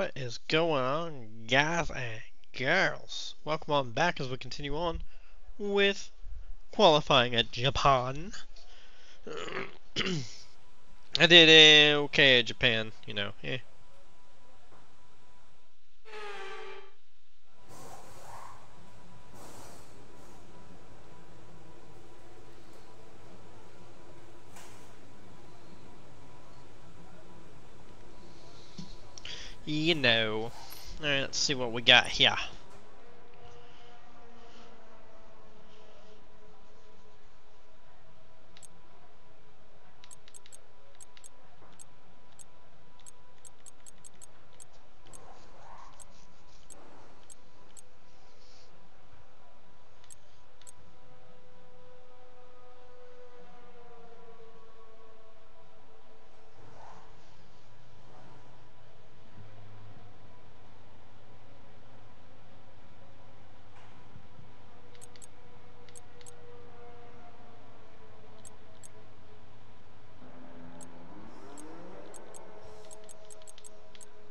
What is going on, guys and girls? Welcome on back as we continue on with qualifying at Japan. I did okay at Japan, eh. Alright, let's see what we got here.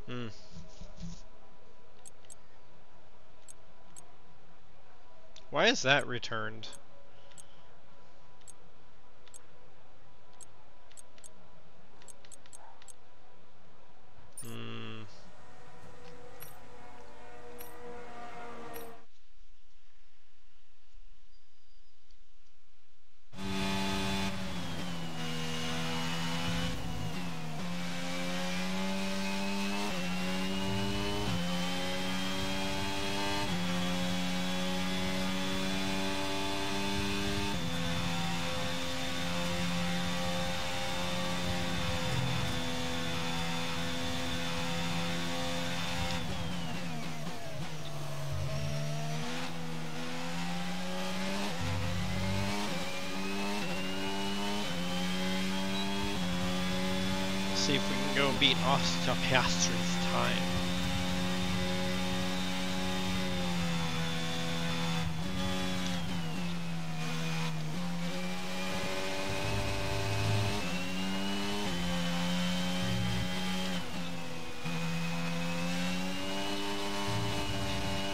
Hmm. Why is that returned? Hmm. See if we can go beat Oscar Piastri's time.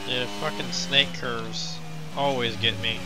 Yeah, fucking snake curves always get me.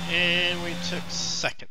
And we took second.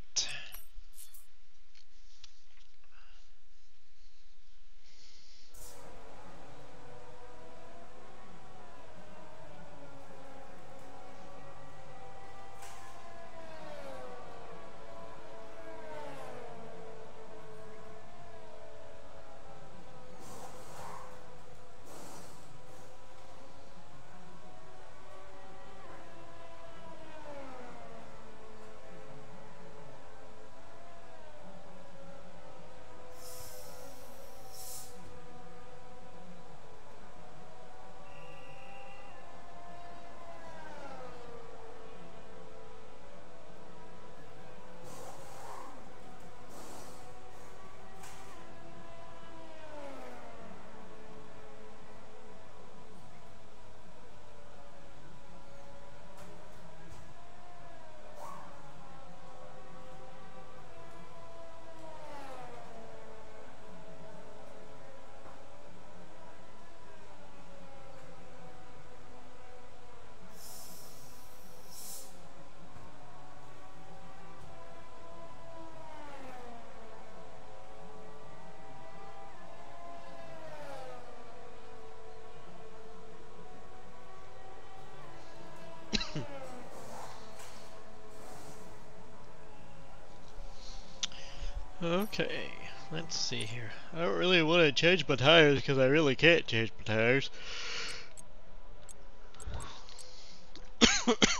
Okay, let's see here. I don't really want to change my tires because I really can't change my tires.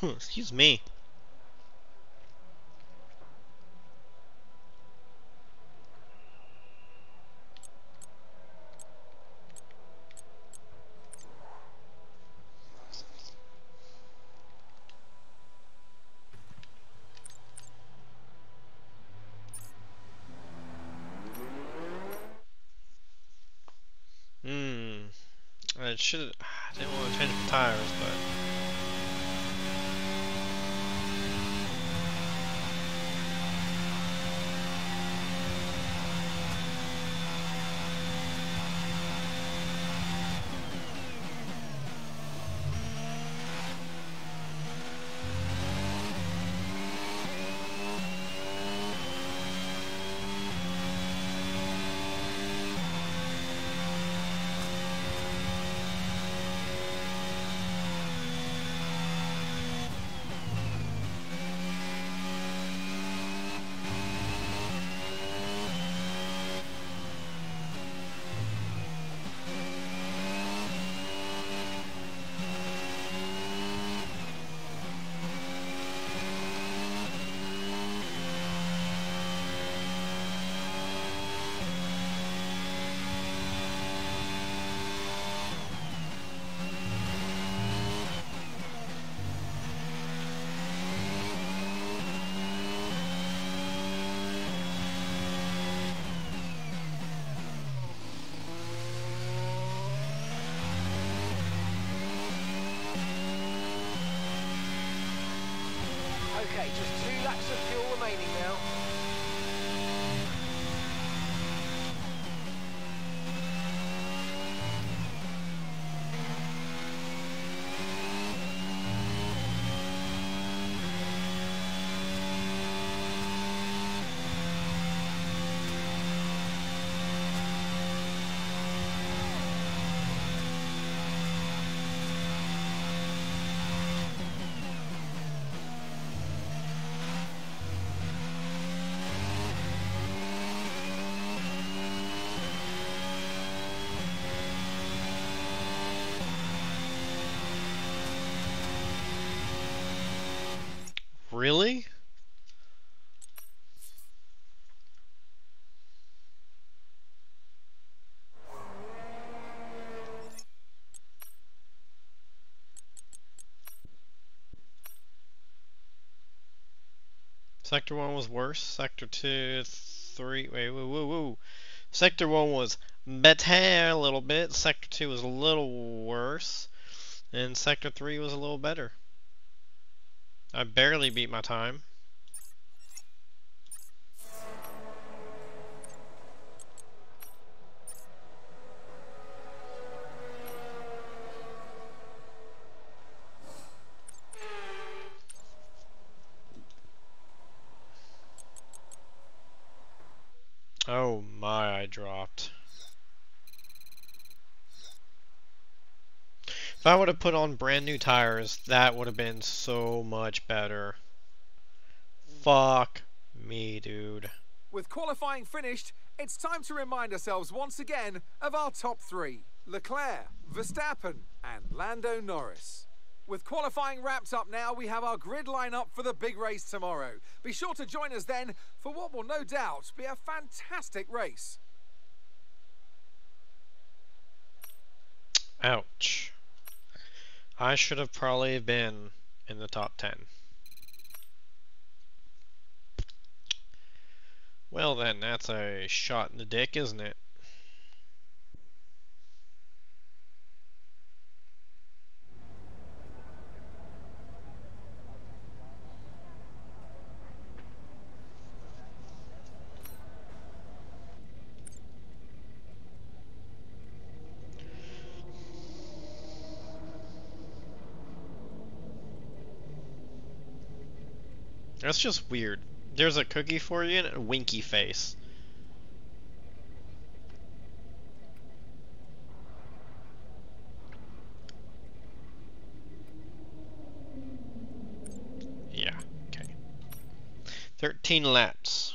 Excuse me. I should. I didn't want to change my tires, but. Okay, just 2 laps of fuel remaining now. Really? Sector 1 was worse. Sector 2, 3. Wait, whoa, whoa, whoa. Sector 1 was better a little bit. Sector 2 was a little worse. And Sector 3 was a little better. I barely beat my time. Oh my, I dropped. If I would have put on brand new tires, that would have been so much better. Fuck me, dude. With qualifying finished, it's time to remind ourselves once again of our top 3. Leclerc, Verstappen and Lando Norris. With qualifying wrapped up now, we have our grid lineup for the big race tomorrow. Be sure to join us then for what will no doubt be a fantastic race. Ouch. I should have probably been in the top 10. Well then, that's a shot in the dick, isn't it? That's just weird. There's a cookie for you and a winky face. Yeah, okay. 13 laps.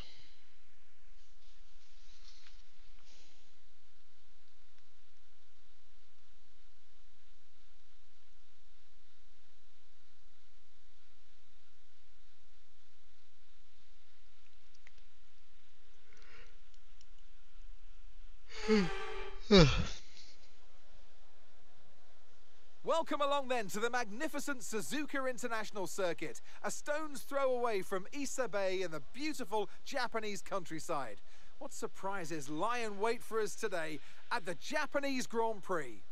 Welcome along then to the magnificent Suzuka International Circuit, a stone's throw away from Issa Bay in the beautiful Japanese countryside. What surprises lie in wait for us today at the Japanese Grand Prix?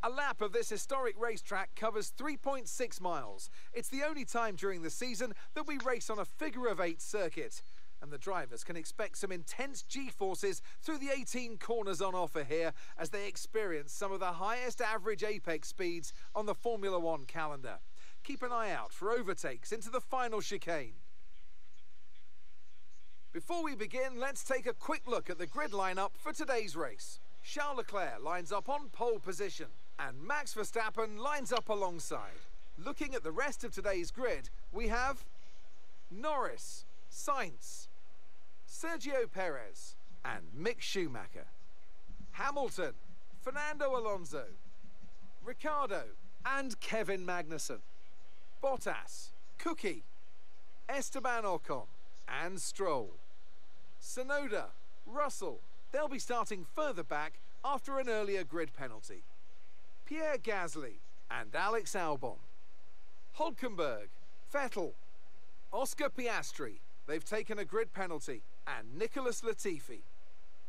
A lap of this historic racetrack covers 3.6 miles. It's the only time during the season that we race on a figure-of-8 circuit. And the drivers can expect some intense G-forces through the 18 corners on offer here as they experience some of the highest average apex speeds on the Formula One calendar. Keep an eye out for overtakes into the final chicane. Before we begin, let's take a quick look at the grid lineup for today's race. Charles Leclerc lines up on pole position and Max Verstappen lines up alongside. Looking at the rest of today's grid, we have Norris, Sainz, Sergio Perez and Mick Schumacher. Hamilton, Fernando Alonso, Ricciardo and Kevin Magnussen. Bottas, Cookie, Esteban Ocon and Stroll. Tsunoda, Russell. They'll be starting further back after an earlier grid penalty. Pierre Gasly and Alex Albon. Hülkenberg, Vettel, Oscar Piastri. They've taken a grid penalty, and Nicholas Latifi.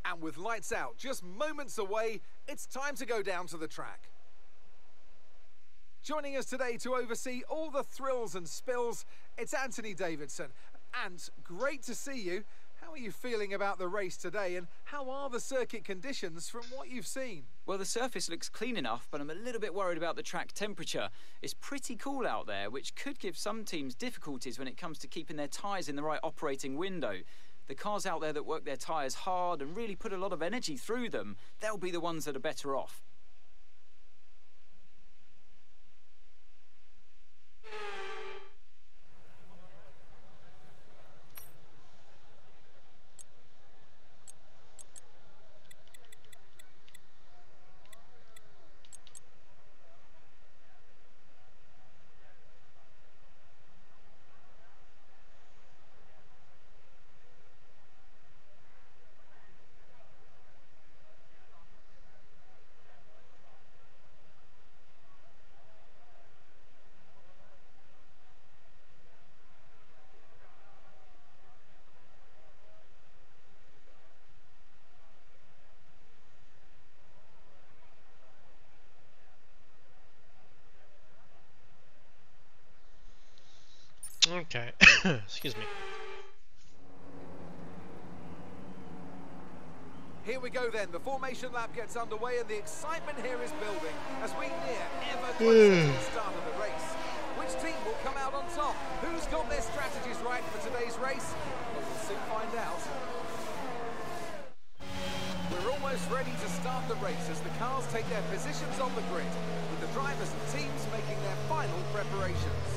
And with lights out just moments away, it's time to go down to the track. Joining us today to oversee all the thrills and spills, it's Anthony Davidson. And great to see you. How are you feeling about the race today, and how are the circuit conditions from what you've seen? Well, the surface looks clean enough, but I'm a little bit worried about the track temperature. It's pretty cool out there, which could give some teams difficulties when it comes to keeping their tyres in the right operating window. The cars out there that work their tyres hard and really put a lot of energy through them, they'll be the ones that are better off. Okay. Excuse me. Here we go then, the formation lap gets underway and the excitement here is building as we near ever closer to the start of the race. Which team will come out on top? Who's got their strategies right for today's race? Well, we'll soon find out. We're almost ready to start the race as the cars take their positions on the grid, with the drivers and teams making their final preparations.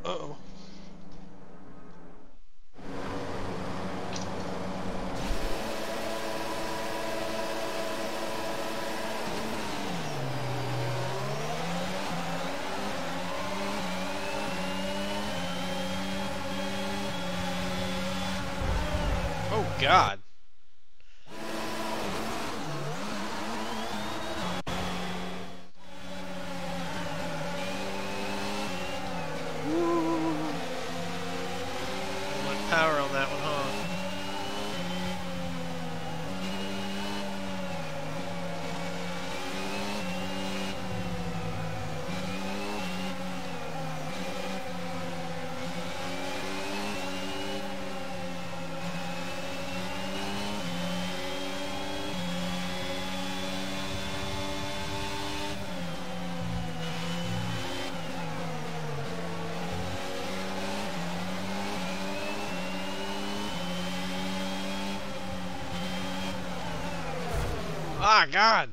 Oh. Oh, God. Power on that one, huh? my god!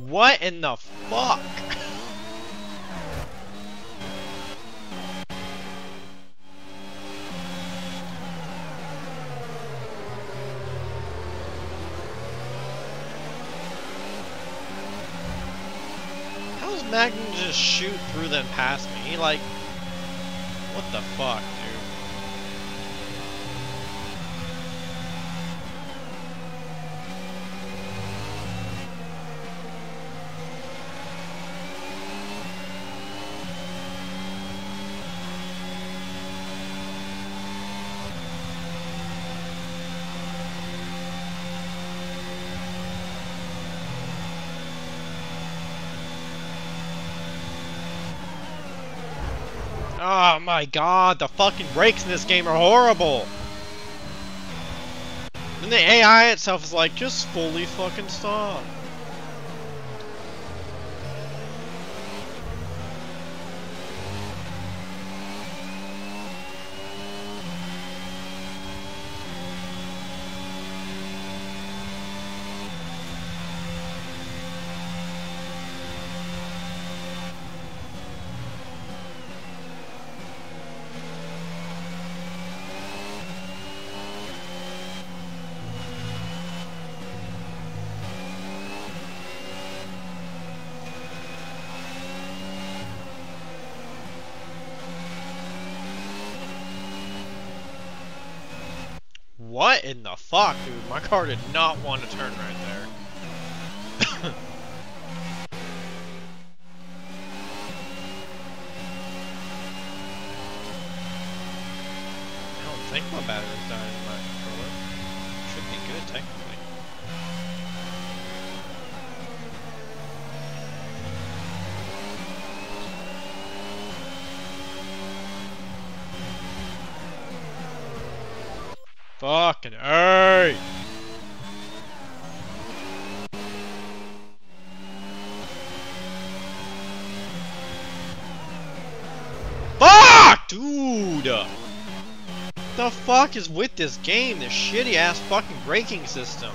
What in the fuck? How does Magnum just shoot through then past me? He like... What the fuck, dude? Oh my god, the fucking brakes in this game are horrible! And the AI itself is like, just fully fucking stop. What in the fuck, dude? My car did not want to turn right there. I don't think my battery's dying in my controller. Should be good, technically. Fucking A! Fuck, dude! The fuck is with this game? This shitty ass fucking braking system.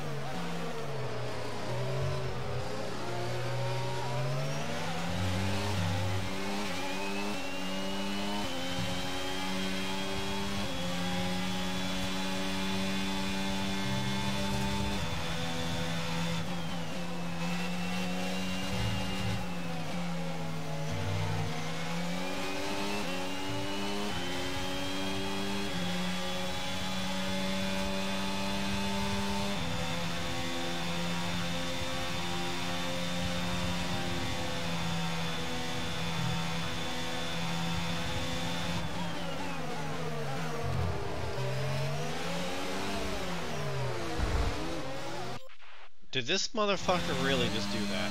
Did this motherfucker really just do that?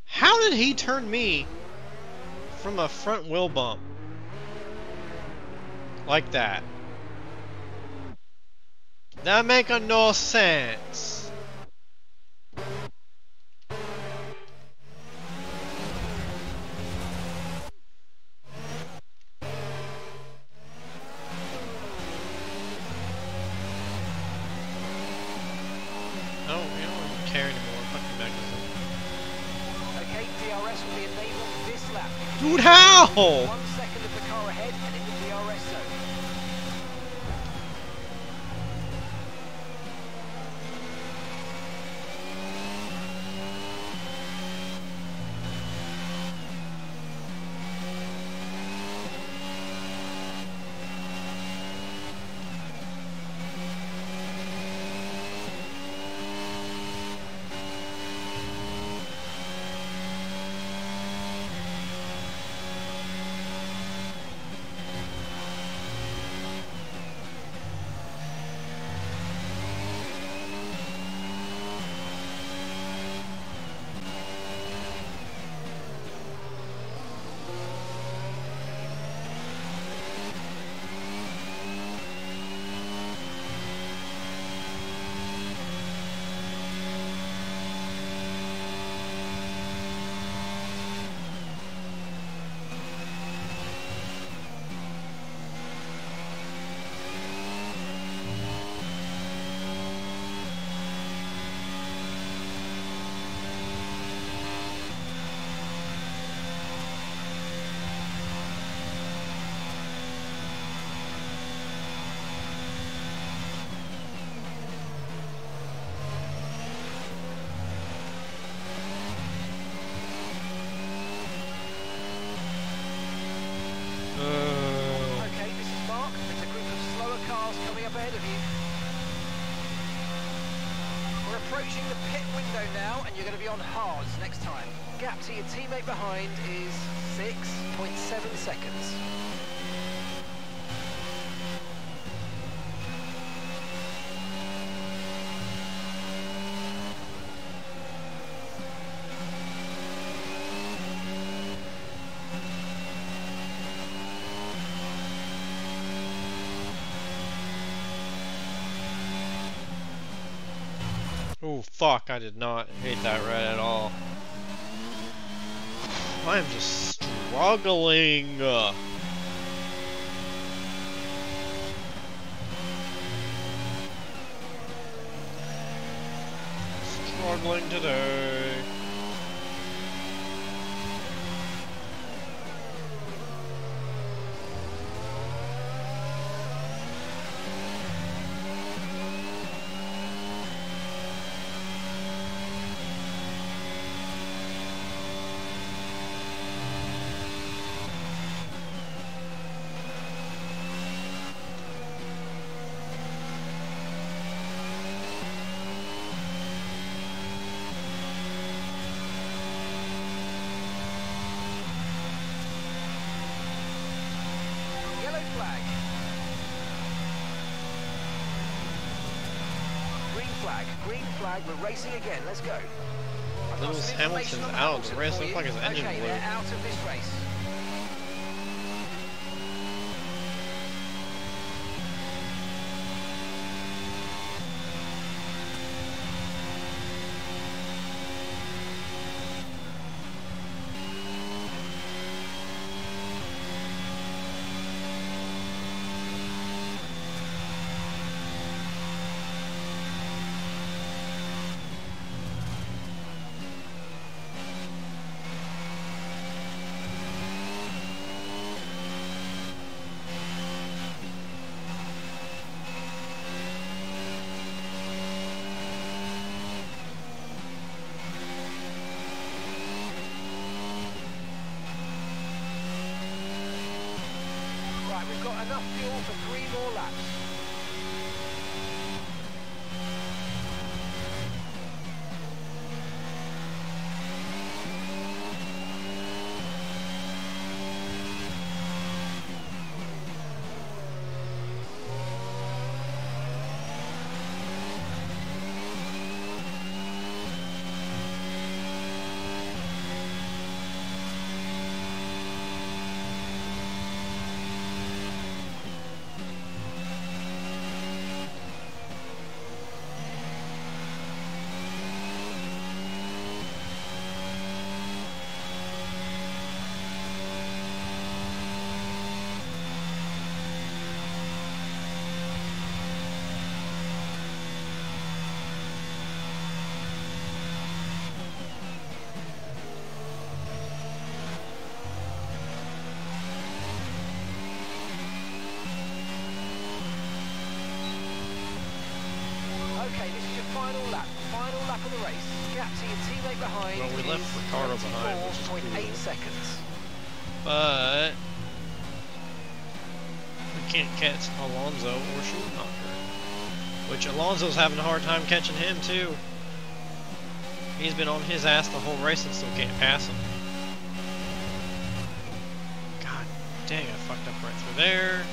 How did he turn me from a front wheel bump like that? That make no sense. Dude, how? 1 second of the car ahead and in the DRS zone. cars coming up ahead of you. We're approaching the pit window now, and you're going to be on hards next time. Gap to your teammate behind is 6.7 seconds. Oh fuck, I did not hate that red at all. I am just struggling. Struggling today. Yellow flag. Green flag, we're racing again, let's go. I've got Lewis some information Hamilton's on out of the Hamilton race. for Looks you. like his engine Okay, blew. they're out of this race. Right, we've got enough fuel for 3 more laps. Okay, this is your final lap of the race. Gap to your teammate behind. Well, we left is Ricardo behind, which is 24.8 cool. seconds. But we can't catch Alonso or Schumacher. Which Alonso's having a hard time catching him too. He's been on his ass the whole race and still can't pass him. God dang, I fucked up right through there.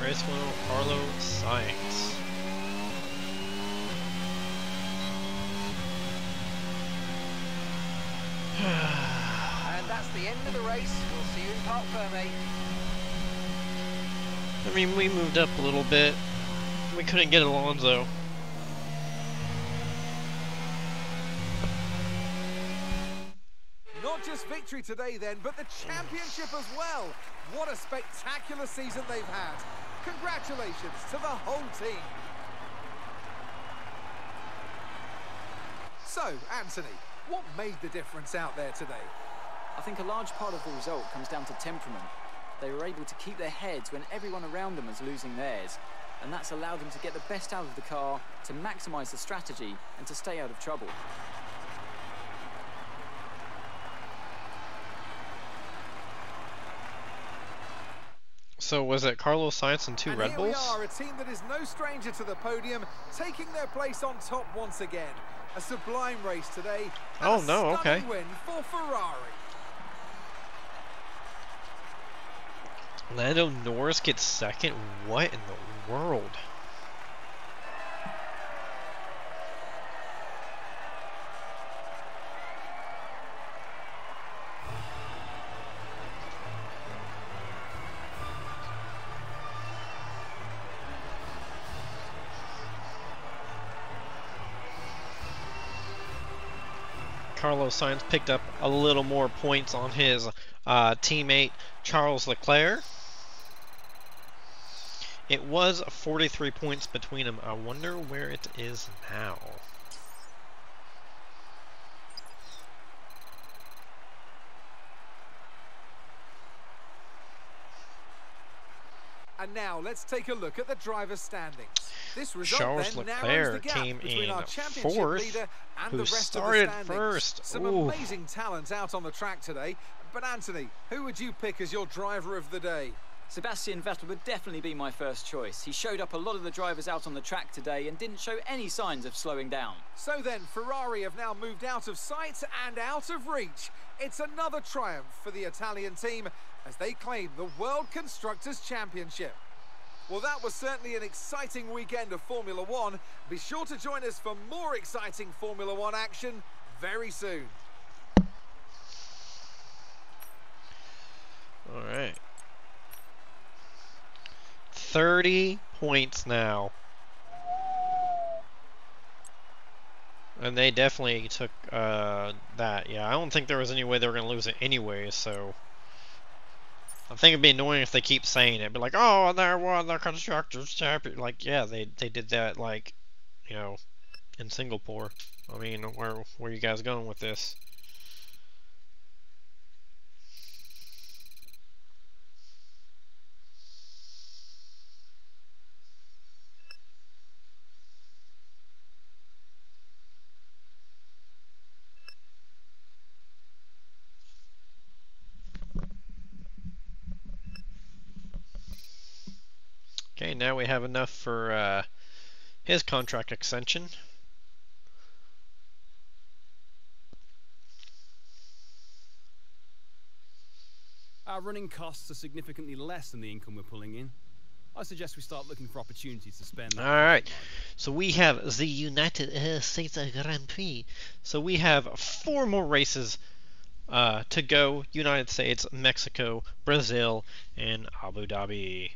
race winner Carlos Sainz. And that's the end of the race. We'll see you in Parc Fermé. I mean, we moved up a little bit. We couldn't get Alonso. Not just victory today then, but the championship as well. What a spectacular season they've had. Congratulations to the whole team. So, Anthony, what made the difference out there today? I think a large part of the result comes down to temperament. They were able to keep their heads when everyone around them was losing theirs, and that's allowed them to get the best out of the car, to maximise the strategy, and to stay out of trouble. So was it Carlos Sainz and two Red Bulls? Here we are, a team that is no stranger to the podium, taking their place on top once again. A sublime race today. Oh no, okay. Win for Ferrari. Lando Norris gets second? What in the world? Carlos Sainz picked up a little more points on his teammate Charles Leclerc. It was 43 points between them. I wonder where it is now. And now let's take a look at the driver's standings. This result Charles then narrows Leclerc the gap came between in our championship fourth, leader and who the rest started of the standings. first. Some Ooh. amazing talent out on the track today. But Anthony, who would you pick as your driver of the day? Sebastian Vettel would definitely be my first choice. He showed up a lot of the drivers out on the track today and didn't show any signs of slowing down. So then, Ferrari have now moved out of sight and out of reach. It's another triumph for the Italian team as they claim the World Constructors' Championship. Well, that was certainly an exciting weekend of Formula One. Be sure to join us for more exciting Formula One action very soon. All right. 30 points now. And they definitely took that. Yeah, I don't think there was any way they were going to lose it anyway, so I think it'd be annoying if they keep saying it. Be like, oh, they won the Constructors' Champion. Like, yeah, they did that, like, you know, in Singapore. I mean, where are you guys going with this? Okay, now we have enough for his contract extension. Our running costs are significantly less than the income we're pulling in. I suggest we start looking for opportunities to spend that. Alright, so we have the United States Grand Prix. So we have 4 more races to go. United States, Mexico, Brazil, and Abu Dhabi.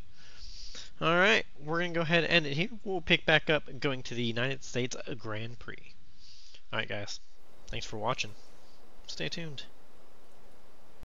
Alright, we're going to go ahead and end it here. We'll pick back up going to the United States Grand Prix. Alright guys, thanks for watching. Stay tuned.